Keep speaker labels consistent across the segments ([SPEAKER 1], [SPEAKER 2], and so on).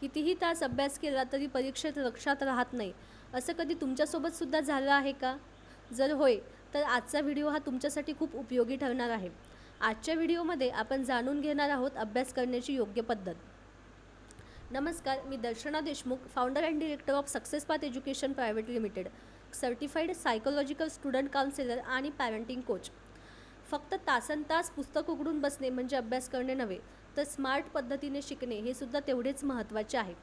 [SPEAKER 1] कितीही तास अभ्यास केला तरी परीक्षेत लक्षात राहत नाही, असं कधी तुमच्यासोबतसुद्धा झालं आहे का? जर होय, तर आजचा व्हिडिओ हा तुमच्यासाठी खूप उपयोगी ठरणार आहे. आजच्या व्हिडिओमध्ये आपण जाणून घेणार आहोत अभ्यास करण्याची योग्य पद्धत. नमस्कार, मी Darshana Deshmukh, founder and director of success path education private limited, certified psychological student counsellor आणि पॅरेंटिंग कोच. फक्त तासनतास पुस्तक उघडून बसणे म्हणजे अभ्यास करणे नव्हे, तर स्मार्ट पद्धतीने शिकणे हे सुद्धा तेवढेच महत्त्वाचे आहे.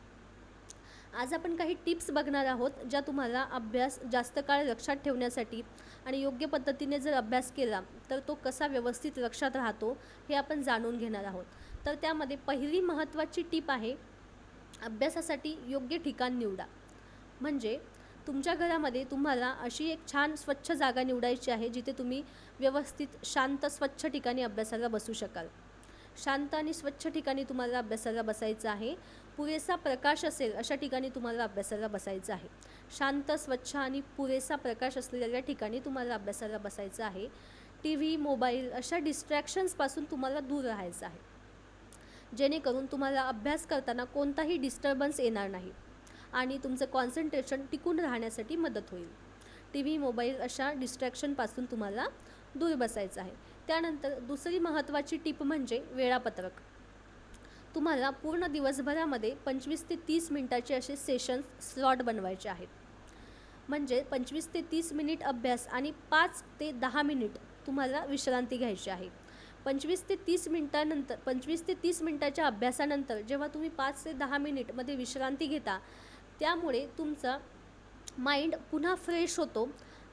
[SPEAKER 1] आज आपण काही टिप्स बघणार आहोत, ज्या तुम्हाला अभ्यास जास्त काळ लक्षात ठेवण्यासाठी आणि योग्य पद्धतीने जर अभ्यास केला तर तो कसा व्यवस्थित लक्षात राहतो हे आपण जाणून घेणार आहोत. तर त्यामध्ये पहिली महत्त्वाची टिप आहे, अभ्यासासाठी योग्य ठिकाण निवडा. म्हणजे तुमच्या घरामध्ये तुम्हाला अशी एक छान स्वच्छ जागा निवडायची आहे, जिथे तुम्ही व्यवस्थित शांत स्वच्छ ठिकाणी अभ्यासाला बसू शकाल. शांत आणि स्वच्छ ठिकाणी तुम्हाला अभ्यासाला बसायचं आहे. पुरेसा प्रकाश असेल अशा ठिकाणी तुम्हाला अभ्यासाला बसायचं आहे. शांत, स्वच्छ आणि पुरेसा प्रकाश असलेल्या ठिकाणी तुम्हाला अभ्यासाला बसायचं आहे. टी व्ही, मोबाईल अशा डिस्ट्रॅक्शन्सपासून तुम्हाला दूर राहायचं आहे, जेणेकरून तुम्हाला अभ्यास करताना कोणताही डिस्टर्बन्स येणार नाही आणि तुमचं कॉन्सन्ट्रेशन टिकून राहण्यासाठी मदत होईल. टी व्ही, मोबाईल अशा डिस्ट्रॅक्शनपासून तुम्हाला दूर बसायचं आहे. त्यानंतर दुसरी महत्त्वाची टिप म्हणजे वेळापत्रक. तुम्हाला पूर्ण दिवसभरामध्ये 25 ते 30 मिनिटाचे असे सेशन्स स्लॉट बनवायचे आहेत. म्हणजे 25 ते 30 मिनिट अभ्यास आणि 5 ते 10 मिनिट तुम्हाला विश्रांती घ्यायची आहे. 25 ते 30 मिनिटाच्या अभ्यासानंतर जेव्हा तुम्ही 5 ते 10 मिनिटमध्ये विश्रांती घेता, त्यामुळे तुमचा माइंड पुन्हा फ्रेश होतो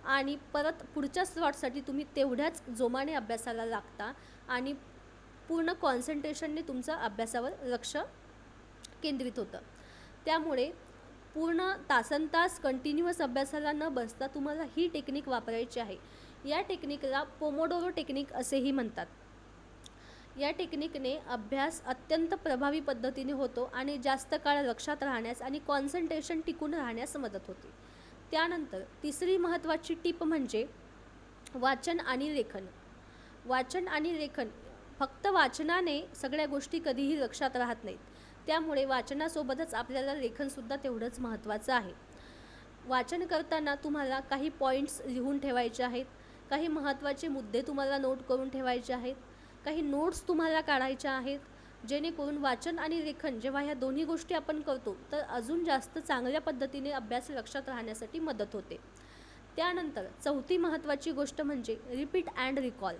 [SPEAKER 1] आणि परत पुढच्या स्लॉटसाठी तुम्ही तेवढ्याच जोमाने अभ्यासाला लागता आणि पूर्ण कॉन्सन्ट्रेशनने तुमचं अभ्यासावर लक्ष केंद्रित होतं. त्यामुळे पूर्ण तासनतास कंटिन्युअस अभ्यासाला न बसता तुम्हाला ही टेक्निक वापरायची आहे. या टेक्निकला पोमोडोरो टेक्निक असेही म्हणतात. या टेक्निकने अभ्यास अत्यंत प्रभावी पद्धतीने होतो आणि जास्त काळ लक्षात राहण्यास आणि कॉन्सन्ट्रेशन टिकून राहण्यास मदत होते. त्यानंतर तिसरी महत्त्वाची टिप म्हणजे वाचन आणि लेखन. वाचन आणि लेखन, फक्त वाचनाने सगळ्या गोष्टी कधीही लक्षात राहत नाहीत. त्यामुळे वाचनासोबतच आपल्याला लेखनसुद्धा तेवढंच महत्त्वाचं आहे. वाचन करताना तुम्हाला काही पॉईंट्स लिहून ठेवायचे आहेत, काही महत्त्वाचे मुद्दे तुम्हाला नोट करून ठेवायचे आहेत, काही नोट्स तुम्हाला काढायच्या आहेत, जेणेकरून वाचन आणि लेखन जेव्हा ह्या दोन्ही गोष्टी आपण करतो तर अजून जास्त चांगल्या पद्धतीने अभ्यास लक्षात राहण्यासाठी मदत होते. त्यानंतर चौथी महत्त्वाची गोष्ट म्हणजे repeat and recall.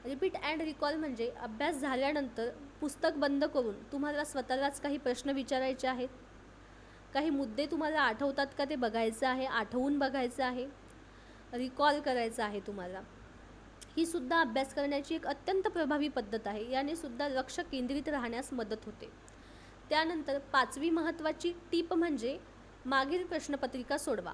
[SPEAKER 1] Repeat and recall म्हणजे अभ्यास झाल्यानंतर पुस्तक बंद करून तुम्हाला स्वतःलाच काही प्रश्न विचारायचे आहेत. काही मुद्दे तुम्हाला आठवतात का ते बघायचं आहे, आठवून बघायचं आहे, रिकॉल करायचं आहे तुम्हाला. ही सुद्धा अभ्यास करण्याची एक अत्यंत प्रभावी पद्धत आहे. याने सुद्धा लक्ष केंद्रित राहण्यास मदत होते. त्यानंतर पाचवी महत्त्वाची टीप म्हणजे मागील प्रश्नपत्रिका सोडवा.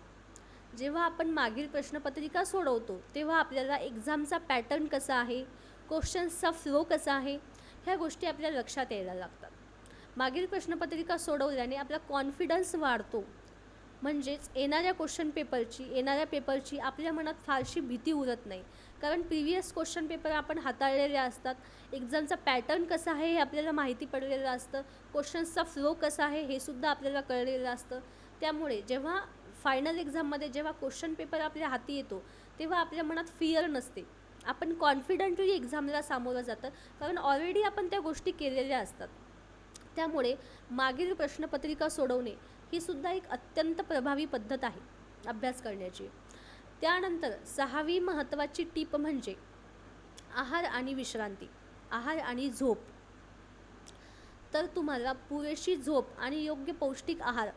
[SPEAKER 1] जेव्हा आपण मागील प्रश्नपत्रिका सोडवतो तेव्हा आपल्याला एक्झामचा पॅटर्न कसा आहे, क्वेश्चन्सचा फ्लो कसा आहे, ह्या गोष्टी आपल्या लक्षात यायला लागतात. मागील प्रश्नपत्रिका सोडवल्याने आपला कॉन्फिडन्स वाढतो. म्हणजेच येणाऱ्या पेपरची आपल्या मनात फारशी भीती उरत नाही, कारण प्रिव्हियस क्वेश्चन पेपर आपण हाताळलेले असतात. एक्झामचा पॅटर्न कसा आहे हे आपल्याला माहिती पडलेलं असतं. क्वेश्चन्सचा फ्लो कसा आहे हे सुद्धा आपल्याला कळलेलं असतं. त्यामुळे जेव्हा फायनल एक्झाममध्ये जेव्हा क्वेश्चन पेपर आपल्या हाती येतो तेव्हा आपल्या मनात फिअर नसते. आपण कॉन्फिडंटली एक्झामला सामोरं जातं, कारण ऑलरेडी आपण त्या गोष्टी केलेल्या असतात. त्यामुळे मागील प्रश्नपत्रिका सोडवणे ही सुद्धा एक अत्यंत प्रभावी पद्धत आहे अभ्यास करण्याची. त्यानंतर सहावी महत्त्वाची टीप म्हणजे आहार आणि विश्रांती, आहार आणि झोप. तर तुम्हाला पुरेशी झोप आणि योग्य पौष्टिक आहार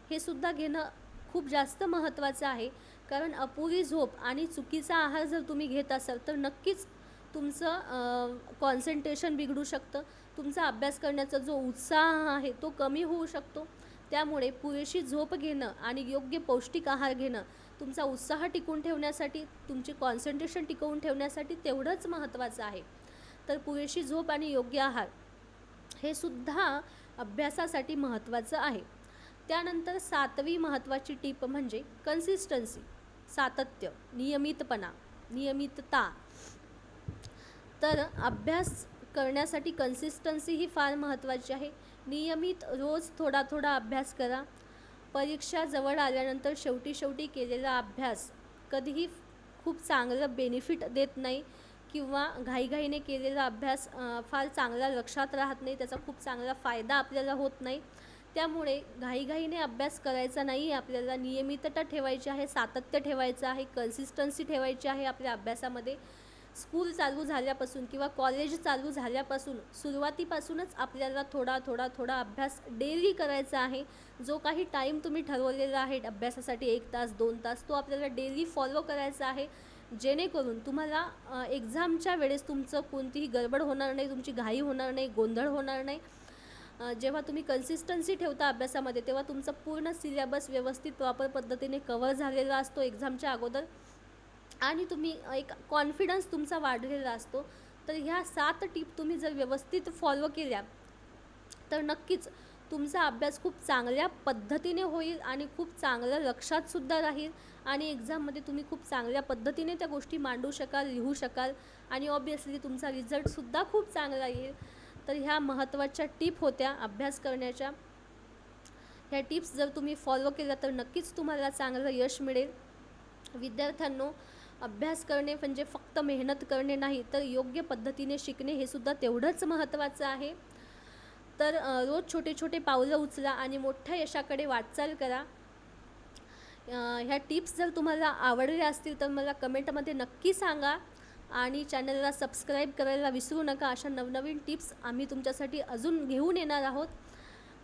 [SPEAKER 1] हे सुद्धा घेणं खूप जास्त महत्त्वाचं आहे. कारण अपुरी झोप आणि चुकीचा आहार जर तुम्ही घेत असाल तर नक्कीच तुमचं कॉन्सन्ट्रेशन बिघडू शकतं. तुमचा अभ्यास करण्याचा जो उत्साह आहे तो कमी होऊ शकतो. त्यामुळे पुरेशी झोप घेणं आणि योग्य पौष्टिक आहार घेणं तुमचा उत्साह टिकवून ठेवण्यासाठी, तुमची कॉन्सन्ट्रेशन टिकवून ठेवण्यासाठी तेवढंच महत्त्वाचं आहे. तर पुरेशी झोप आणि योग्य आहार हे सुद्धा अभ्यासासाठी महत्त्वाचं आहे. त्यानंतर सातवी महत्त्वाची टीप म्हणजे कन्सिस्टन्सी, सातत्य, नियमितता. तर अभ्यास करण्यासाठी कन्सिस्टन्सी ही फार महत्त्वाची आहे. नियमित रोज थोडा थोडा अभ्यास करा. परीक्षा जवळ आल्यानंतर शेवटी केलेला अभ्यास कधीही खूप चांगलं बेनिफिट देत नाही किंवा घाईघाईने केलेला अभ्यास फार चांगला लक्षात राहत नाही, त्याचा खूप चांगला फायदा आपल्याला होत नाही. त्यामुळे घाईघाईने अभ्यास करायचा नाही आहे आपल्याला. नियमितता ठेवायची आहे, सातत्य ठेवायचं आहे, कन्सिस्टन्सी ठेवायची आहे आपल्या अभ्यासामध्ये. स्कूल चालू झाल्यापासून किंवा कॉलेज चालू झाल्यापासून सुरुवातीपासूनच आपल्याला थोडा अभ्यास डेली करायचा आहे. जो काही टाईम तुम्ही ठरवलेला आहे अभ्यासासाठी 1 तास 2 तास, तो आपल्याला डेली फॉलो करायचा आहे. जेणेकरून तुम्हाला एक्झामच्या वेळेस तुमचं कोणतीही गडबड होणार नाही, तुमची घाई होणार नाही, गोंधळ होणार नाही. जेव्हा तुम्ही कन्सिस्टन्सी ठेवता अभ्यासामध्ये तेव्हा तुमचा पूर्ण सिलेबस व्यवस्थित प्रॉपर पद्धतीने कव्हर झालेला असतो एक्झामच्या अगोदर आणि तुम्ही एक कॉन्फिडन्स तुमचा वाढलेला असतो. तर ह्या 7 टिप तुम्ही जर व्यवस्थित फॉलो केल्या तर नक्कीच तुमचा अभ्यास खूप चांगल्या पद्धतीने होईल आणि खूप चांगलं लक्षातसुद्धा राहील आणि एक्झाममध्ये तुम्ही खूप चांगल्या पद्धतीने त्या गोष्टी मांडू शकाल, लिहू शकाल आणि ऑब्वियसली तुमचा रिझल्टसुद्धा खूप चांगला येईल. तर ह्या महत्त्वाच्या टिप होत्या अभ्यास करण्याच्या. ह्या टिप्स जर तुम्ही फॉलो केल्या तर नक्कीच तुम्हाला चांगलं यश मिळेल. विद्यार्थ्यांनो, अभ्यास करणे म्हणजे फक्त मेहनत करणे नाही, तर योग्य पद्धतीने शिकणे हे सुद्धा तेवढंच महत्त्वाचं आहे. तर रोज छोटे पावलं उचला आणि मोठ्या यशाकडे वाटचाल करा. ह्या टिप्स जर तुम्हाला आवडल्या असतील तर मला कमेंटमध्ये नक्की सांगा आणि चॅनलला सबस्क्राईब करायला विसरू नका. अशा नवनवीन टिप्स आम्ही तुमच्यासाठी अजून घेऊन येणार आहोत.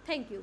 [SPEAKER 1] थँक्यू.